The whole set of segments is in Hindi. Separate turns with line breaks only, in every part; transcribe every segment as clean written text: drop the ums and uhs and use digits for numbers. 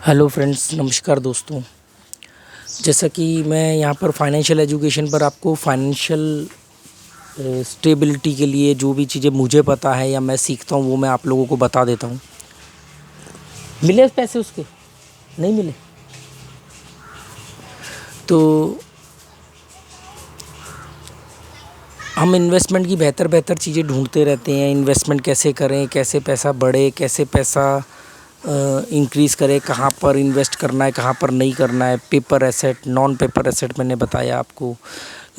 हेलो फ्रेंड्स, नमस्कार दोस्तों। जैसा कि मैं यहाँ पर फाइनेंशियल एजुकेशन पर आपको फाइनेंशियल स्टेबिलिटी के लिए जो भी चीज़ें मुझे पता है या मैं सीखता हूँ वो मैं आप लोगों को बता देता हूँ। मिले पैसे उसके? नहीं मिले तो हम इन्वेस्टमेंट की बेहतर चीज़ें ढूंढते रहते हैं। इन्वेस्टमेंट कैसे करें, कैसे पैसा बढ़े, कैसे पैसा इंक्रीज़ करें, कहाँ पर इन्वेस्ट करना है, कहाँ पर नहीं करना है। Paper asset, non paper asset मैंने बताया आपको,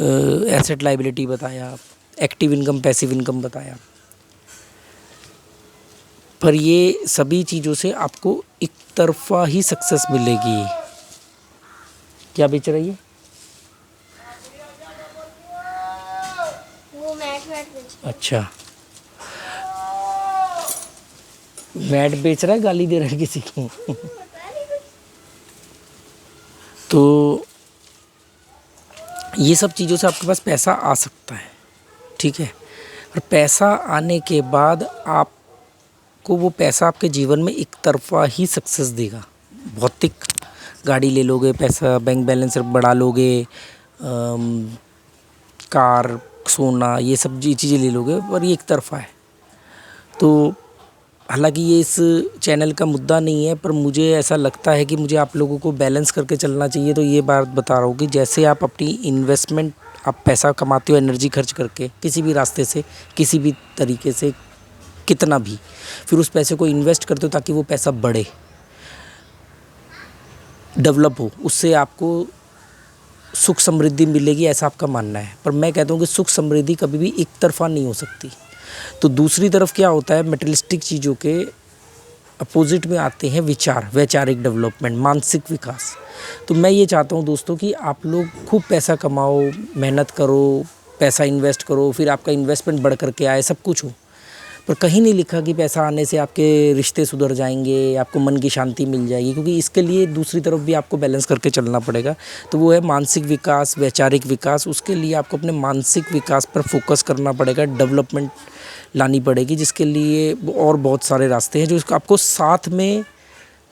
एसेट लाइबिलिटी बताया, एक्टिव इनकम, पैसिव इनकम बताया। पर ये सभी चीज़ों से आपको एक तरफा ही सक्सेस मिलेगी। क्या बेच रही है?
वो मैट बेच।
अच्छा, मैट बेच रहा है, गाली दे रहा है किसी को? तो ये सब चीज़ों से आपके पास पैसा आ सकता है, ठीक है। और पैसा आने के बाद आपको वो पैसा आपके जीवन में एक तरफा ही सक्सेस देगा। भौतिक गाड़ी ले लोगे, पैसा बैंक बैलेंस बढ़ा लोगे, कार, सोना, ये सब चीज़ें ले लोगे, पर ये एक तरफा है। तो हालांकि ये इस चैनल का मुद्दा नहीं है, पर मुझे ऐसा लगता है कि मुझे आप लोगों को बैलेंस करके चलना चाहिए। तो ये बात बता रहा हूँ कि जैसे आप अपनी इन्वेस्टमेंट, आप पैसा कमाते हो एनर्जी खर्च करके किसी भी रास्ते से, किसी भी तरीके से, कितना भी, फिर उस पैसे को इन्वेस्ट करते हो ताकि वो पैसा बढ़े, डेवलप हो, उससे आपको सुख समृद्धि मिलेगी, ऐसा आपका मानना है। पर मैं कहता हूँ कि सुख समृद्धि कभी भी एक तरफा नहीं हो सकती। तो दूसरी तरफ क्या होता है, मटेरियलिस्टिक चीज़ों के अपोजिट में आते हैं विचार, वैचारिक डेवलपमेंट, मानसिक विकास। तो मैं ये चाहता हूँ दोस्तों कि आप लोग खूब पैसा कमाओ, मेहनत करो, पैसा इन्वेस्ट करो, फिर आपका इन्वेस्टमेंट बढ़ करके आए, सब कुछ हो। पर कहीं नहीं लिखा कि पैसा आने से आपके रिश्ते सुधर जाएंगे, आपको मन की शांति मिल जाएगी, क्योंकि इसके लिए दूसरी तरफ भी आपको बैलेंस करके चलना पड़ेगा। तो वो है मानसिक विकास, वैचारिक विकास। उसके लिए आपको अपने मानसिक विकास पर फोकस करना पड़ेगा, डेवलपमेंट लानी पड़ेगी, जिसके लिए और बहुत सारे रास्ते हैं जो आपको साथ में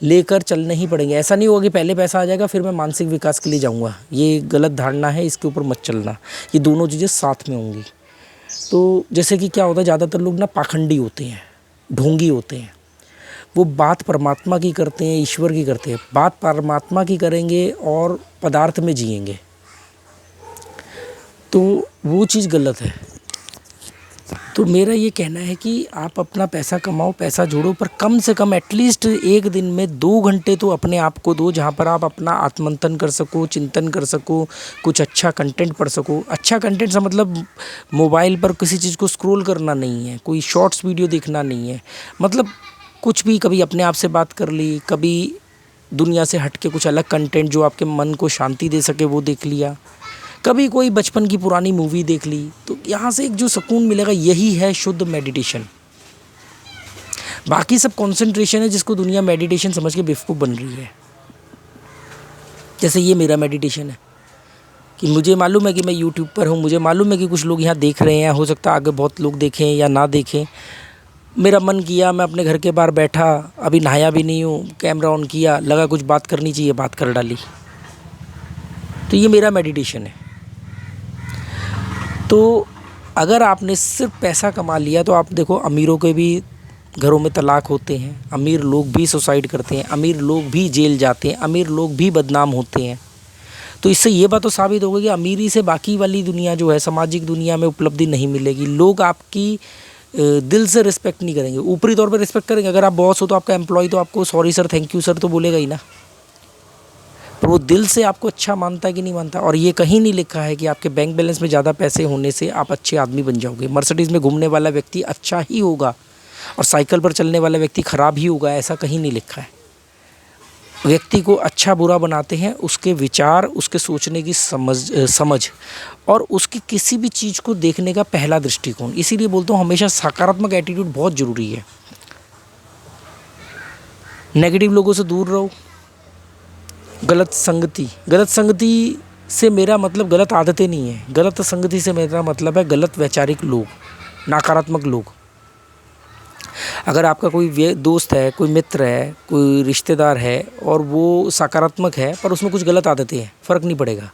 लेकर चलने ही पड़ेंगे। ऐसा नहीं होगा कि पहले पैसा आ जाएगा फिर मैं मानसिक विकास के लिए जाऊँगा, ये गलत धारणा है, इसके ऊपर मत चलना। ये दोनों चीज़ें साथ में होंगी। तो जैसे कि क्या होता है, ज़्यादातर लोग ना पाखंडी होते हैं, ढोंगी होते हैं। वो बात परमात्मा की करते हैं, ईश्वर की करते हैं। बात परमात्मा की करेंगे और पदार्थ में जिएंगे, तो वो चीज़ गलत है। तो मेरा ये कहना है कि आप अपना पैसा कमाओ, पैसा जोड़ो, पर कम से कम एटलीस्ट एक दिन में 2 घंटे तो अपने आप को दो, जहाँ पर आप अपना आत्ममंथन कर सको, चिंतन कर सको, कुछ अच्छा कंटेंट पढ़ सको। अच्छा कंटेंट से मतलब मोबाइल पर किसी चीज़ को स्क्रॉल करना नहीं है, कोई शॉर्ट्स वीडियो देखना नहीं है। मतलब कुछ भी, कभी अपने आप से बात कर ली, कभी दुनिया से हट के कुछ अलग कंटेंट जो आपके मन को शांति दे सके वो देख लिया, कभी कोई बचपन की पुरानी मूवी देख ली। तो यहाँ से एक जो सुकून मिलेगा, यही है शुद्ध मेडिटेशन। बाकी सब कंसंट्रेशन है जिसको दुनिया मेडिटेशन समझ के बेवकूफ़ बन रही है। जैसे ये मेरा मेडिटेशन है कि मुझे मालूम है कि मैं यूट्यूब पर हूँ, मुझे मालूम है कि कुछ लोग यहाँ देख रहे हैं, हो सकता है आगे बहुत लोग देखें या ना देखें। मेरा मन किया, मैं अपने घर के बाहर बैठा, अभी नहाया भी नहीं हूँ, कैमरा ऑन किया, लगा कुछ बात करनी चाहिए, बात कर डाली। तो ये मेरा मेडिटेशन है। तो अगर आपने सिर्फ पैसा कमा लिया, तो आप देखो, अमीरों के भी घरों में तलाक होते हैं, अमीर लोग भी सुसाइड करते हैं, अमीर लोग भी जेल जाते हैं, अमीर लोग भी बदनाम होते हैं। तो इससे ये बात तो साबित होगी कि अमीरी से बाकी वाली दुनिया जो है, सामाजिक दुनिया में उपलब्धि नहीं मिलेगी। लोग आपकी दिल से रिस्पेक्ट नहीं करेंगे, ऊपरी तौर पर रिस्पेक्ट करेंगे। अगर आप बॉस हो तो आपका एम्प्लॉय तो आपको sorry sir, thank you sir तो बोलेगा ही ना, पर वो दिल से आपको अच्छा मानता है कि नहीं मानता। और ये कहीं नहीं लिखा है कि आपके बैंक बैलेंस में ज़्यादा पैसे होने से आप अच्छे आदमी बन जाओगे। मर्सिडीज़ में घूमने वाला व्यक्ति अच्छा ही होगा और साइकिल पर चलने वाला व्यक्ति ख़राब ही होगा, ऐसा कहीं नहीं लिखा है। व्यक्ति को अच्छा बुरा बनाते हैं उसके विचार, उसके सोचने की समझ और उसकी किसी भी चीज़ को देखने का पहला दृष्टिकोण। इसीलिए बोलता हूँ हमेशा सकारात्मक एटीट्यूड बहुत ज़रूरी है। नेगेटिव लोगों से दूर रहो। गलत संगति से मेरा मतलब गलत आदतें नहीं है, गलत संगति से मेरा मतलब है गलत वैचारिक लोग, नकारात्मक लोग। अगर आपका कोई दोस्त है, कोई मित्र है, कोई रिश्तेदार है और वो सकारात्मक है पर उसमें कुछ गलत आदतें हैं, फ़र्क नहीं पड़ेगा।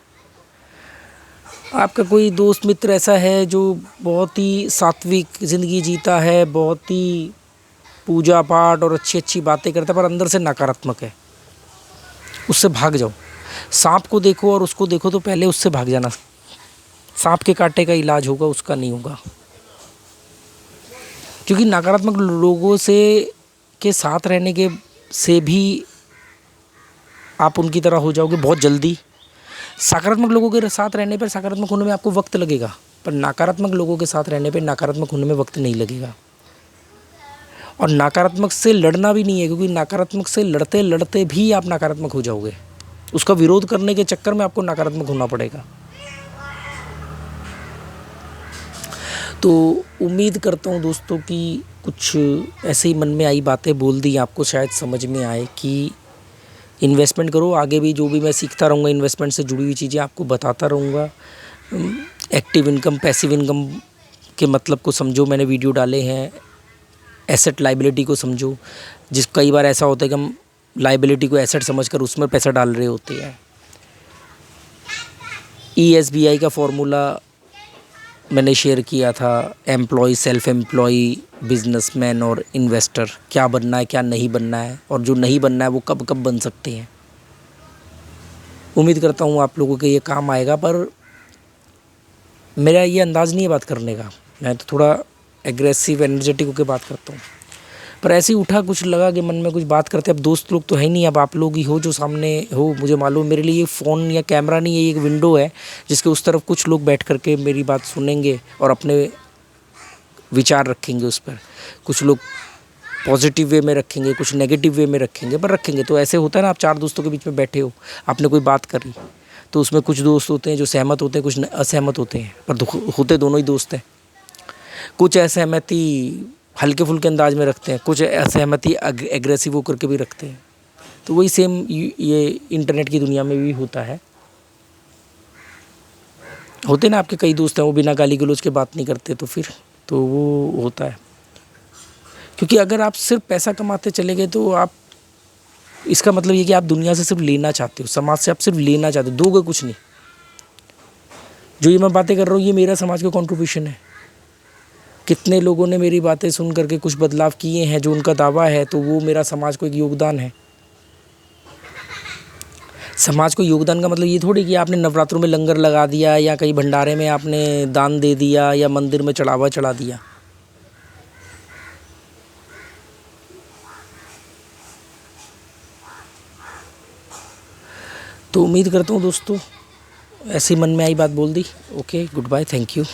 आपका कोई दोस्त मित्र ऐसा है जो बहुत ही सात्विक ज़िंदगी जीता है, बहुत ही पूजा पाठ और अच्छी अच्छी बातें करता है पर अंदर से नकारात्मक है, उससे भाग जाओ। सांप को देखो और उसको देखो तो पहले उससे भाग जाना। सांप के कांटे का इलाज होगा, उसका नहीं होगा। क्योंकि नकारात्मक लोगों से के साथ रहने के से भी आप उनकी तरह हो जाओगे बहुत जल्दी। सकारात्मक लोगों के साथ रहने पर सकारात्मक होने में आपको वक्त लगेगा, पर नकारात्मक लोगों के साथ रहने पर नकारात्मक होने में वक्त नहीं लगेगा। और नकारात्मक से लड़ना भी नहीं है, क्योंकि नकारात्मक से लड़ते लड़ते भी आप नकारात्मक हो जाओगे। उसका विरोध करने के चक्कर में आपको नकारात्मक होना पड़ेगा। तो उम्मीद करता हूँ दोस्तों कि कुछ ऐसे ही मन में आई बातें बोल दी, आपको शायद समझ में आए कि इन्वेस्टमेंट करो। आगे भी जो भी मैं सीखता रहूँगा, इन्वेस्टमेंट से जुड़ी हुई चीज़ें आपको बताता रहूँगा। एक्टिव इनकम, पैसिव इनकम के मतलब को समझो, मैंने वीडियो डाले हैं। एसेट लाइबिलिटी को समझो, कई बार ऐसा होता है कि हम लाइबिलिटी को एसेट समझकर उसमें पैसा डाल रहे होते हैं। ESBI का फॉर्मूला मैंने शेयर किया था, एम्प्लॉय, सेल्फ एम्प्लॉय, बिजनेसमैन और इन्वेस्टर। क्या बनना है, क्या नहीं बनना है, और जो नहीं बनना है वो कब कब बन सकते हैं। उम्मीद करता हूँ आप लोगों के ये काम आएगा। पर मेरा ये अंदाज़ नहीं है बात करने का, मैं तो थोड़ा एग्रेसिव एनर्जेटिक होकर बात करता हूँ। पर ऐसे ही उठा, कुछ लगा कि मन में कुछ बात करते। अब दोस्त लोग तो है नहीं, अब आप लोग ही हो जो सामने हो। मुझे मालूम, मेरे लिए ये फ़ोन या कैमरा नहीं है, ये एक विंडो है जिसके उस तरफ कुछ लोग बैठ कर के मेरी बात सुनेंगे और अपने विचार रखेंगे उस पर। कुछ लोग पॉजिटिव वे में रखेंगे, कुछ नेगेटिव वे में रखेंगे, पर रखेंगे। तो ऐसे होता है ना, आप 4 दोस्तों के बीच में बैठे हो, आपने कोई बात करी, तो उसमें कुछ दोस्त होते हैं जो सहमत होते हैं, कुछ असहमत होते हैं, पर होते दोनों ही दोस्त हैं। कुछ असहमति हल्के फुल्के अंदाज में रखते हैं, कुछ असहमति एग्रेसिव होकर के भी रखते हैं। तो वही सेम ये इंटरनेट की दुनिया में भी होता है। होते ना आपके कई दोस्त हैं, वो बिना गाली गलौज के बात नहीं करते, तो फिर तो वो होता है। क्योंकि अगर आप सिर्फ पैसा कमाते चले गए तो आप, इसका मतलब ये कि आप दुनिया से सिर्फ लेना चाहते हो, समाज से आप सिर्फ लेना चाहते हो, दोगे कुछ नहीं। जो ये मैं बातें कर रहा हूँ, ये मेरा समाज का कंट्रीब्यूशन है। कितने लोगों ने मेरी बातें सुन करके कुछ बदलाव किए हैं, जो उनका दावा है, तो वो मेरा समाज को एक योगदान है। समाज को योगदान का मतलब ये थोड़ी कि आपने नवरात्रों में लंगर लगा दिया, या कहीं भंडारे में आपने दान दे दिया, या मंदिर में चढ़ावा चढ़ा दिया। तो उम्मीद करता हूँ दोस्तों, ऐसी मन में आई बात बोल दी। Okay, goodbye, thank you.